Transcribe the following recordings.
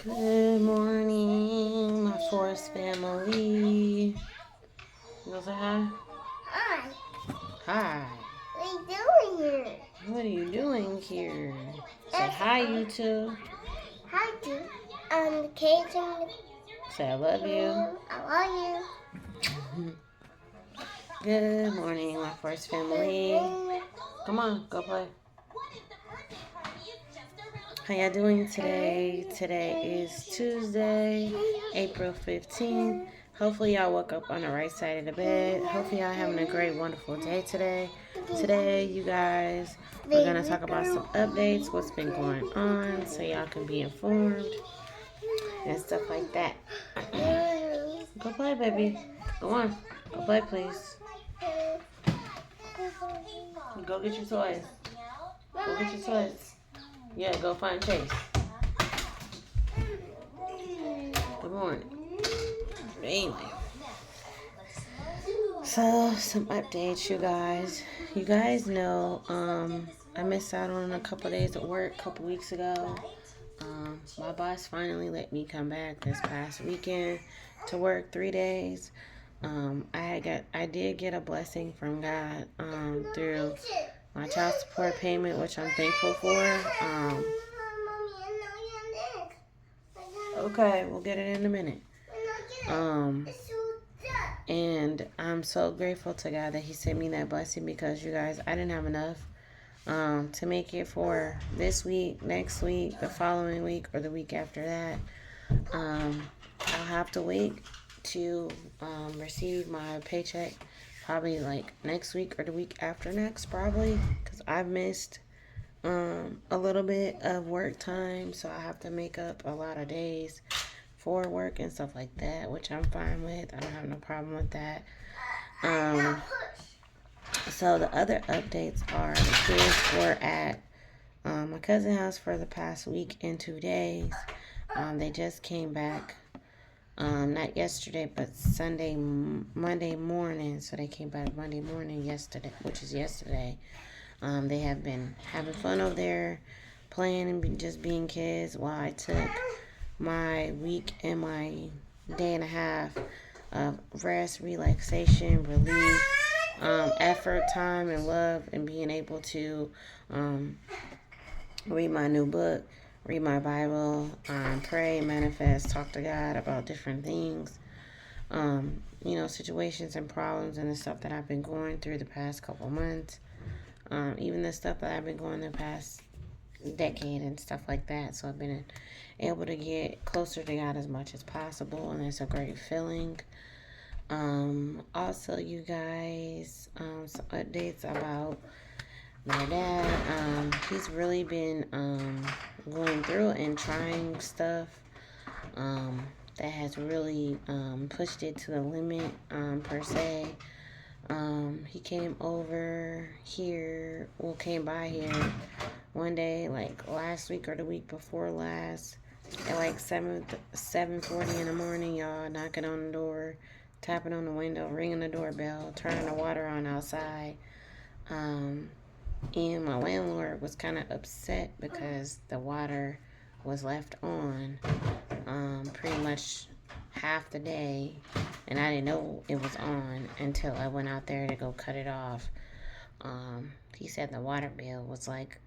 Good morning, my Forest family. You want to say hi? Hi. Hi. What are you doing here? What are you doing here? Say That's hi, you two. Hi, too. The cage and Say I love you. I love Good morning, my Forest family. you. Come on, go play. How y'all doing today? Today is Tuesday, April 15th. Hopefully y'all woke up on the right side of the bed. Hopefully y'all having a great, wonderful day today. Today, you guys, we're going to talk about some updates, what's been going on, so y'all can be informed and stuff like that. Go play, baby. Go on. Go play, please. Go get your toys. Go get your toys. Yeah, go find Chase. Good morning. Anyway. So, some updates, you guys. You guys know, I missed out on a couple days at work a couple weeks ago. My boss finally let me come back this past weekend to work 3 days. I did get a blessing from God through my child support payment, which I'm thankful for. Okay, we'll get it in a minute. And I'm so grateful to God that He sent me that blessing, because you guys, I didn't have enough to make it for this week, next week, the following week, or the week after that. I'll have to wait to receive my paycheck probably like next week or the week after next, probably, because I've missed a little bit of work time, so I have to make up a lot of days for work and stuff like that, which I'm fine with. I don't have no problem with that. So the other updates are the kids were at my cousin's house for the past week and 2 days. They just came back, not yesterday, but Monday morning. So they came back Monday morning yesterday, which is yesterday. They have been having fun over there, playing and just being kids, while I took my week and my day and a half of rest, relaxation, relief, effort, time, and love, and being able to read my new book, read my Bible, pray, manifest, talk to God about different things, situations and problems and the stuff that I've been going through the past couple months, even the stuff that I've been going the past decade and stuff like that. So I've been able to get closer to God as much as possible, and it's a great feeling. Also, you guys, some updates about my dad. He's really been going through and trying stuff that has really pushed it to the limit, per se. He came by here one day, like last week or the week before last, at like 7:40 in the morning, y'all, knocking on the door, tapping on the window, ringing the doorbell, turning the water on outside. And my landlord was kind of upset because the water was left on pretty much half the day, and I didn't know it was on until I went out there to go cut it off. He said the water bill was like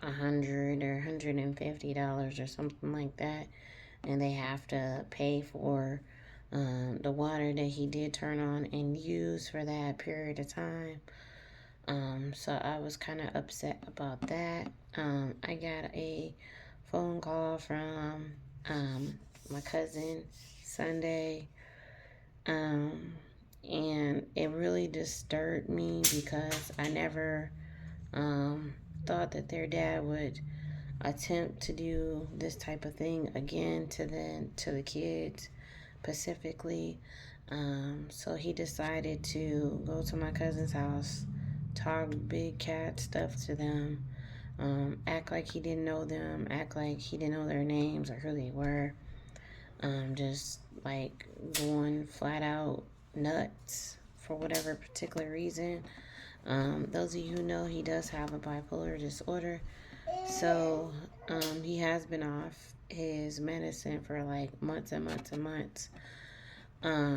$100 or $150 or something like that, and they have to pay for the water that he did turn on and use for that period of time. So I was kind of upset about that. I got a phone call from my cousin Sunday, and it really disturbed me because I never thought that their dad would attempt to do this type of thing again to the kids specifically. So he decided to go to my cousin's house, talk big cat stuff to them, act like he didn't know them, act like he didn't know their names or who they were, just like going flat out nuts for whatever particular reason. Those of you who know, he does have a bipolar disorder, so he has been off his medicine for like months and months and months. Um,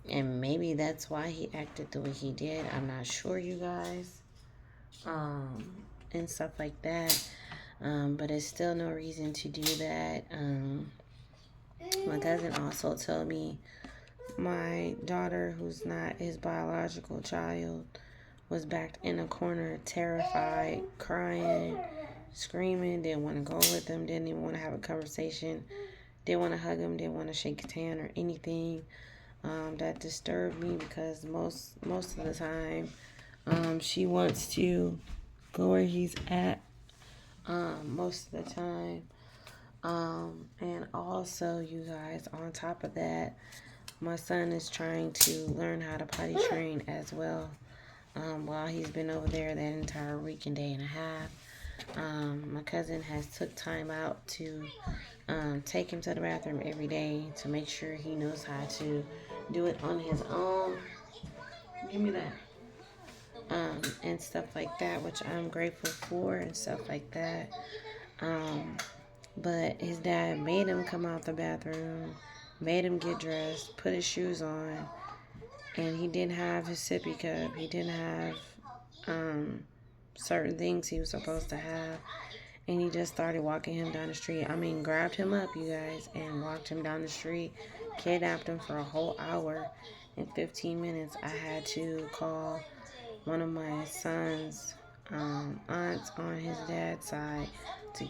and maybe that's why he acted the way he did. I'm not sure, you guys. Um, and stuff like that. But it's still no reason to do that. My cousin also told me my daughter, who's not his biological child, was backed in a corner, terrified, crying, screaming, didn't want to go with him, didn't even want to have a conversation, didn't want to hug him, didn't want to shake his hand or anything. That disturbed me because most of the time, she wants to go where he's at. Most of the time. And also, you guys, on top of that, my son is trying to learn how to potty train as well. While he's been over there that entire week and day and a half. My cousin has took time out to take him to the bathroom every day to make sure he knows how to do it on his own. Give me that. And stuff like that, which I'm grateful for and stuff like that. But his dad made him come out the bathroom, made him get dressed, put his shoes on, and he didn't have his sippy cup. He didn't have certain things he was supposed to have. And he just started walking him down the street. I mean, grabbed him up, you guys, and walked him down the street, kidnapped him for a whole hour. In 15 minutes, I had to call one of my son's aunts on his dad's side to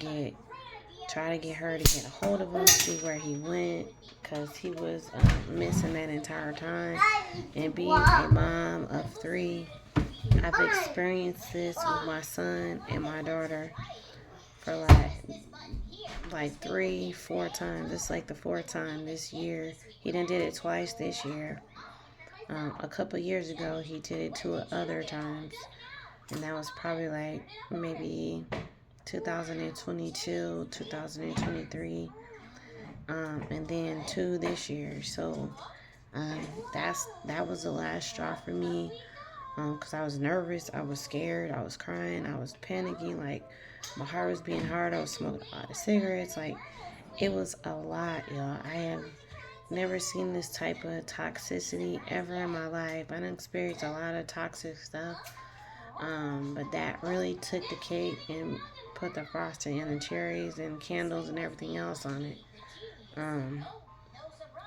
try to get her to get a hold of him, see where he went, because he was missing that entire time. And being a mom of 3, I've experienced this with my son and my daughter for like 3-4 times. It's like the 4th time this year. He done did it twice this year. A couple years ago, he did it 2 other times, and that was probably like maybe 2022, 2023, and then 2 this year. So that was the last straw for me, because I was nervous, I was scared, I was crying, I was panicking, like my heart was being hard, I was smoking a lot of cigarettes, like it was a lot, y'all. I have never seen this type of toxicity ever in my life. I done experienced a lot of toxic stuff, but that really took the cake and put the frosting and the cherries and candles and everything else on it. And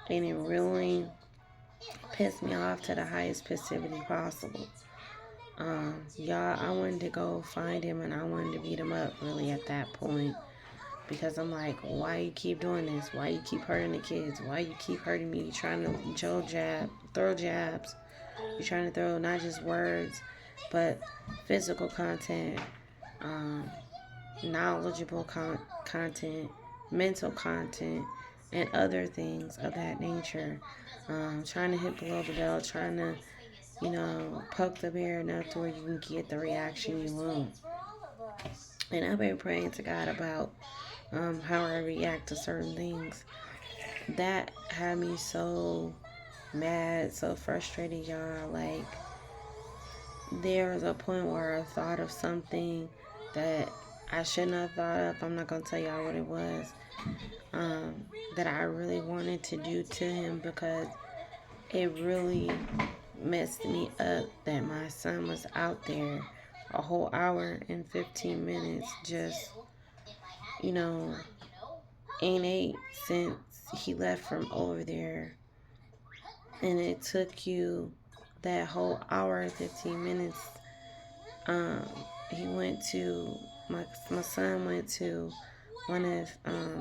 it really pissed me off to the highest passivity possible. Y'all, I wanted to go find him and I wanted to beat him up really at that point. Because I'm like, why you keep doing this? Why you keep hurting the kids? Why you keep hurting me? You're trying to throw jabs. You're trying to throw not just words, but physical content, knowledgeable content, mental content, and other things of that nature. Trying to hit below the belt, trying to, poke the bear enough to where you can get the reaction you want. And I've been praying to God about how I react to certain things. That had me so mad, so frustrated, y'all. Like, there was a point where I thought of something that I shouldn't have thought of. I'm not going to tell y'all what it was. That I really wanted to do to him, because it really messed me up that my son was out there a whole hour and 15 minutes just, ain't ate since he left from over there. And it took you that whole hour and 15 minutes. He went to, my son went to one of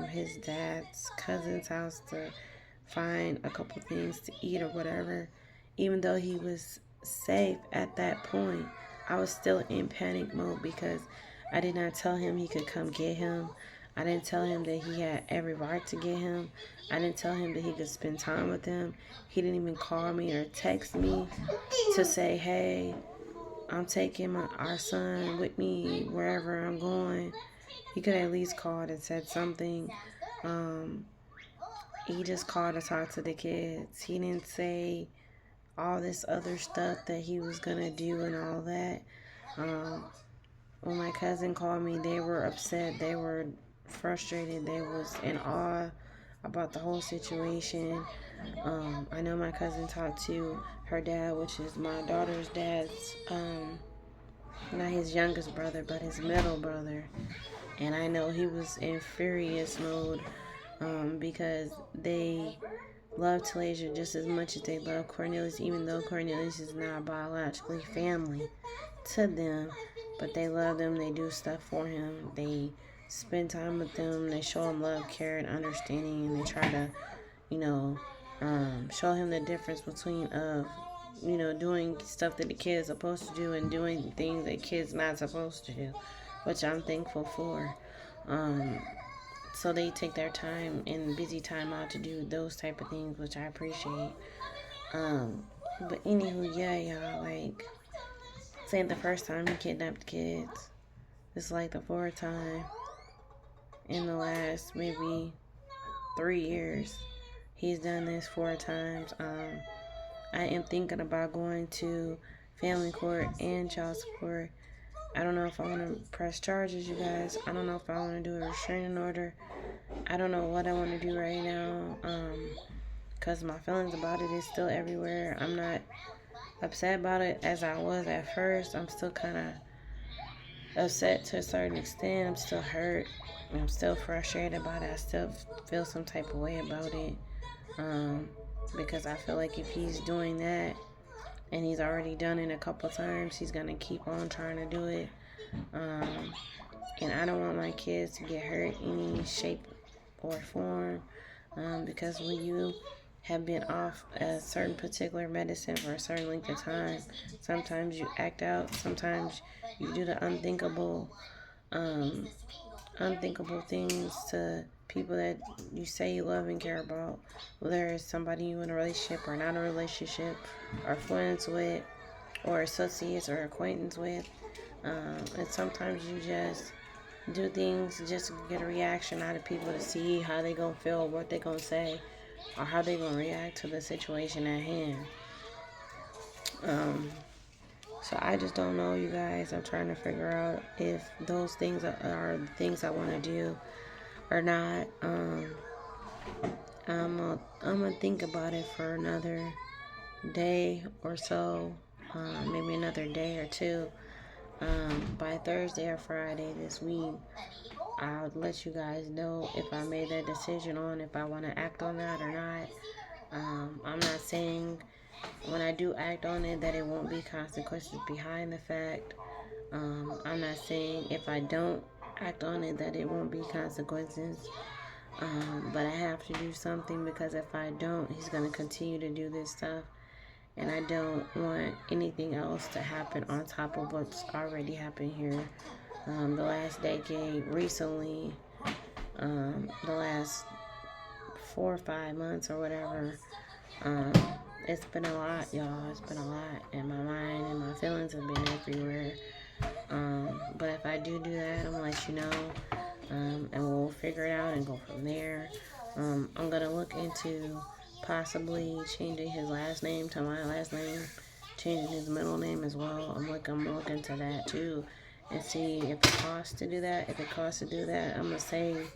his dad's cousin's house to find a couple things to eat or whatever. Even though he was safe at that point, I was still in panic mode because I did not tell him he could come get him. I didn't tell him that he had every right to get him. I didn't tell him that he could spend time with him. He didn't even call me or text me to say, hey, I'm taking our son with me wherever I'm going. He could at least called and said something. He just called to talk to the kids. He didn't say all this other stuff that he was going to do and all that. When my cousin called me, they were upset. They were frustrated. They was in awe about the whole situation. I know my cousin talked to her dad, which is my daughter's dad's, not his youngest brother, but his middle brother. And I know he was in furious mode because they love Talasia just as much as they love Cornelius, even though Cornelius is not biologically family to them. But they love them. They do stuff for him. They spend time with them. They show him love, care, and understanding. And they try to, show him the difference between doing stuff that the kid's supposed to do and doing things that kids not supposed to do, which I'm thankful for. So they take their time and busy time out to do those type of things, which I appreciate. But anywho, yeah, y'all, like, this ain't the first time he kidnapped kids. This is like the fourth time in the last maybe 3 years. He's done this 4 times. I am thinking about going to family court and child support. I don't know if I want to press charges, you guys. I don't know if I want to do a restraining order. I don't know what I want to do right now, because my feelings about it is still everywhere. I'm not upset about it as I was at first. I'm still kind of upset to a certain extent. I'm still hurt. I'm still frustrated about it. I still feel some type of way about it, because I feel like if he's doing that, and he's already done it a couple times, he's going to keep on trying to do it. And I don't want my kids to get hurt in any shape or form, because when you have been off a certain particular medicine for a certain length of time, sometimes you act out, sometimes you do the unthinkable things to people that you say you love and care about, whether it's somebody you in a relationship or not a relationship, or friends with, or associates or acquaintance with. And sometimes you just do things just to get a reaction out of people to see how they gonna feel, what they gonna say, or how they gonna react to the situation at hand. So I just don't know, you guys. I'm trying to figure out if those things are the things I want to do or not. I'm gonna think about it for another day or so, maybe another day or two. By Thursday or Friday this week, I'll let you guys know if I made that decision on if I want to act on that or not. I'm not saying when I do act on it that it won't be consequences behind the fact. I'm not saying if I don't act on it that it won't be consequences. But I have to do something, because if I don't, he's going to continue to do this stuff. And I don't want anything else to happen on top of what's already happened here. The last decade, recently, the last 4 or 5 months or whatever, it's been a lot, y'all. It's been a lot. And my mind and my feelings have been everywhere. But if I do that, I'm going to let you know. And we'll figure it out and go from there. I'm going to look into possibly changing his last name to my last name, changing his middle name as well. I'm looking into that too, and see if it costs to do that. If it costs to do that, I'm going to save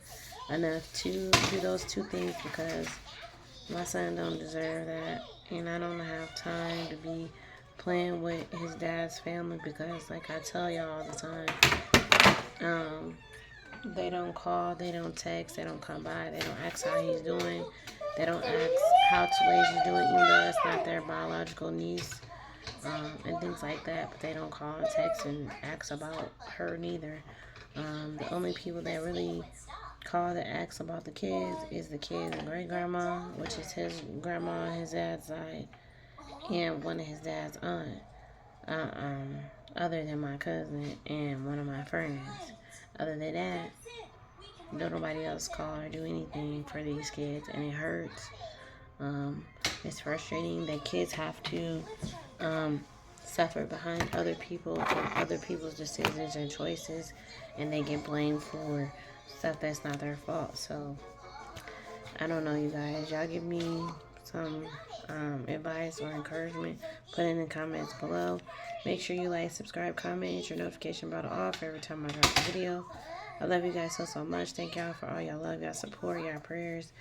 enough to do those 2 things, because my son don't deserve that, and I don't have time to be playing with his dad's family, because like I tell y'all all the time, they don't call, they don't text, they don't come by, they don't ask how he's doing, they don't ask how Talasia's doing, even though it's not their biological niece, and things like that. But they don't call and text and ask about her neither. The only people that really call to ask about the kids is the kids' great grandma, which is his grandma on his dad's side, and one of his dad's aunt. Other than my cousin and one of my friends. Other than that, don't nobody else call or do anything for these kids, and it hurts. It's frustrating that kids have to suffer behind other people and other people's decisions and choices, and they get blamed for stuff that's not their fault. So I don't know, you guys. Y'all give me some advice or encouragement. Put it in the comments below. Make sure you like, subscribe, comment, your notification bell off every time I drop a video. I love you guys so much. Thank y'all for all y'all love, y'all support, y'all prayers.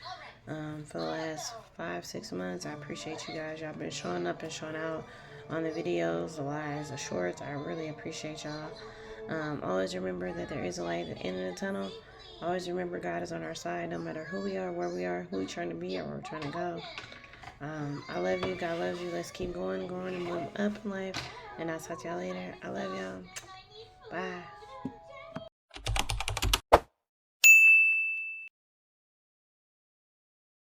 For the last 5-6 months, I appreciate you guys. Y'all been showing up and showing out on the videos, the lives, the shorts. I really appreciate y'all. Always remember that there is a light at the end of the tunnel. Always remember God is on our side, no matter who we are, where we are, who we're trying to be, or where we're trying to go. I love you. God loves you. Let's keep going, and moving up in life. And I'll talk to y'all later. I love y'all. Bye.